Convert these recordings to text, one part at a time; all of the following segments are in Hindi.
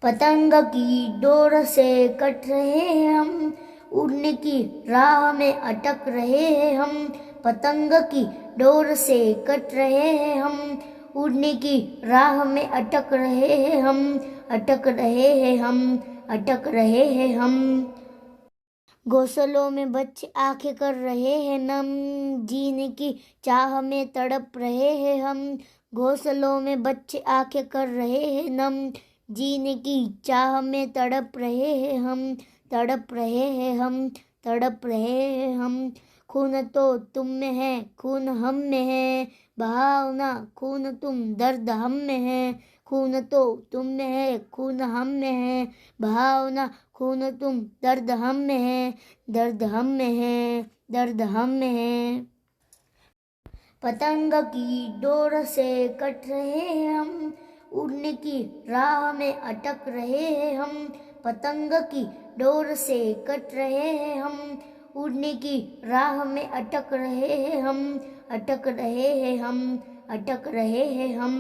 पतंग की डोर से कट रहे हैं हम, उड़ने की राह में अटक रहे हैं हम। पतंग की डोर से कट रहे हैं हम, उड़ने की राह में अटक रहे हैं हम, अटक रहे हैं हम, अटक रहे हैं हम। घोंसलों में बच्चे आंखें कर रहे हैं नम, जीने की चाह में तड़प रहे हैं हम। घोंसलों में बच्चे आंखें कर रहे हैं नम, जीने की चाह में तड़प रहे हैं हम, तड़प रहे हैं हम, तड़प रहे हैं हम। खून तो तुम में है, खून हम में है, भावना खून तुम, दर्द हम में है। खून तो तुम में है, खून हम में है, भावना खून तुम, दर्द हम में है, दर्द हम में है, दर्द हम में है। पतंग की डोर से कट रहे हैं हम, उड़ने की राह में अटक रहे हैं हम। पतंग की डोर से कट रहे हैं हम, उड़ने की राह में अटक रहे हैं हम, अटक रहे हैं हम, अटक रहे हैं हम।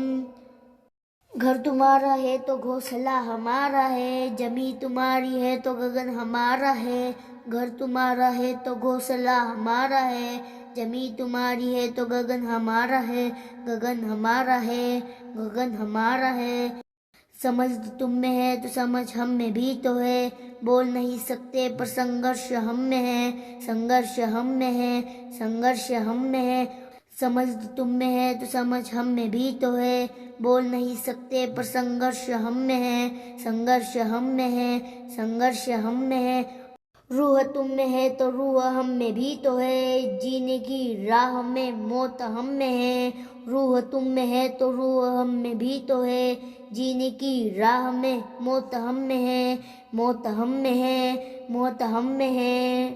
घर तुम्हारा है तो घोंसला हमारा है, जमी तुम्हारी है तो गगन हमारा है। घर तुम्हारा है तो घोंसला हमारा है, जमी तुम्हारी है तो गगन हमारा है, गगन हमारा है, गगन हमारा है। समझ तुम में है तो समझ हम में भी तो है, बोल नहीं सकते पर संघर्ष हम में है, संघर्ष हम में है, संघर्ष हम में है। समझ तुम में है तो समझ हम में भी तो है, बोल नहीं सकते पर संघर्ष हम में है, संघर्ष हम में है, संघर्ष हम में है। रूह तुम में है तो रूह हम में भी तो है, जीने की राह में मौत हम में है। रूह तुम में है तो रूह हम में भी तो है, जीने की राह में मौत हम में है, मौत हम में है, मौत हम में है।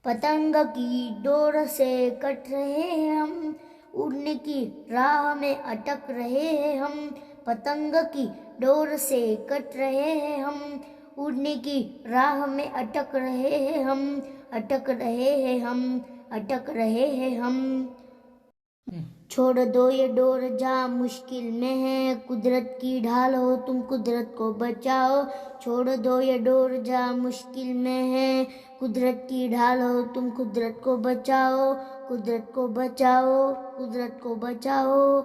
पतंग की डोर से कट रहे हैं हम, उड़ने की राह में अटक रहे हैं हम। पतंग की डोर से कट रहे हैं हम, उड़ने की राह में अटक रहे हैं हम, अटक रहे हैं हम, अटक रहे हैं हम। छोड़ दो ये डोर जहाँ मुश्किल में है, कुदरत की ढाल हो तुम कुदरत को बचाओ। छोड़ दो ये डोर जहाँ मुश्किल में है, कुदरत की ढाल हो तुम कुदरत को बचाओ, कुदरत को बचाओ, कुदरत को बचाओ।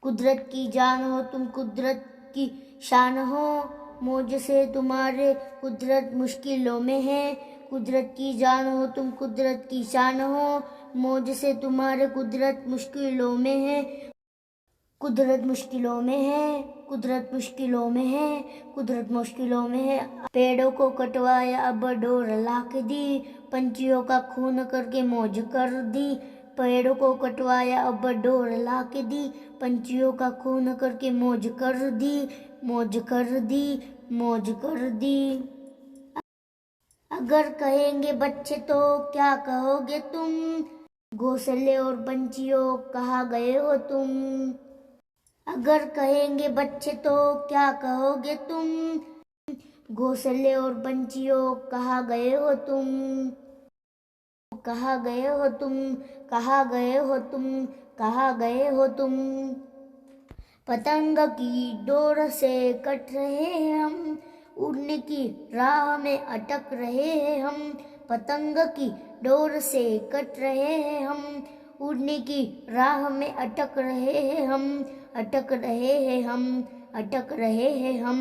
कुदरत की जान हो तुम कुदरत की शान हो, मौज से तुम्हारे कुदरत मुश्किलों में है। कुदरत की जान हो तुम कुदरत की शान हो, मौज से तुम्हारे कुदरत मुश्किलों में है। कुदरत मुश्किलों में है, कुदरत मुश्किलों में है, कुदरत मुश्किलों में है। पेड़ों को कटवाया अब डोर लाख दी, पंछियों का खून करके मौज कर दी। पेड़ों को कटवाया अब डोर लाख दी, पंछियों का खून करके मौज कर दी, मौज कर दी, मौज कर दी। अगर कहेंगे बच्चे तो क्या कहोगे तुम, घोंसले और पंछियों कहाँ गए हो तुम। अगर कहेंगे बच्चे तो क्या कहोगे तुम, घोंसले और पंछियों कहाँ गए हो तुम, कहाँ गए हो तुम, कहाँ गए हो तुम, कहाँ गए हो तुम। पतंग की डोर से कट रहे हैं हम, उड़ने की राह में अटक रहे हैं हम। पतंग की डोर से कट रहे हैं हम, उड़ने की राह में अटक रहे हैं हम, अटक रहे हैं हम, अटक रहे हैं हम।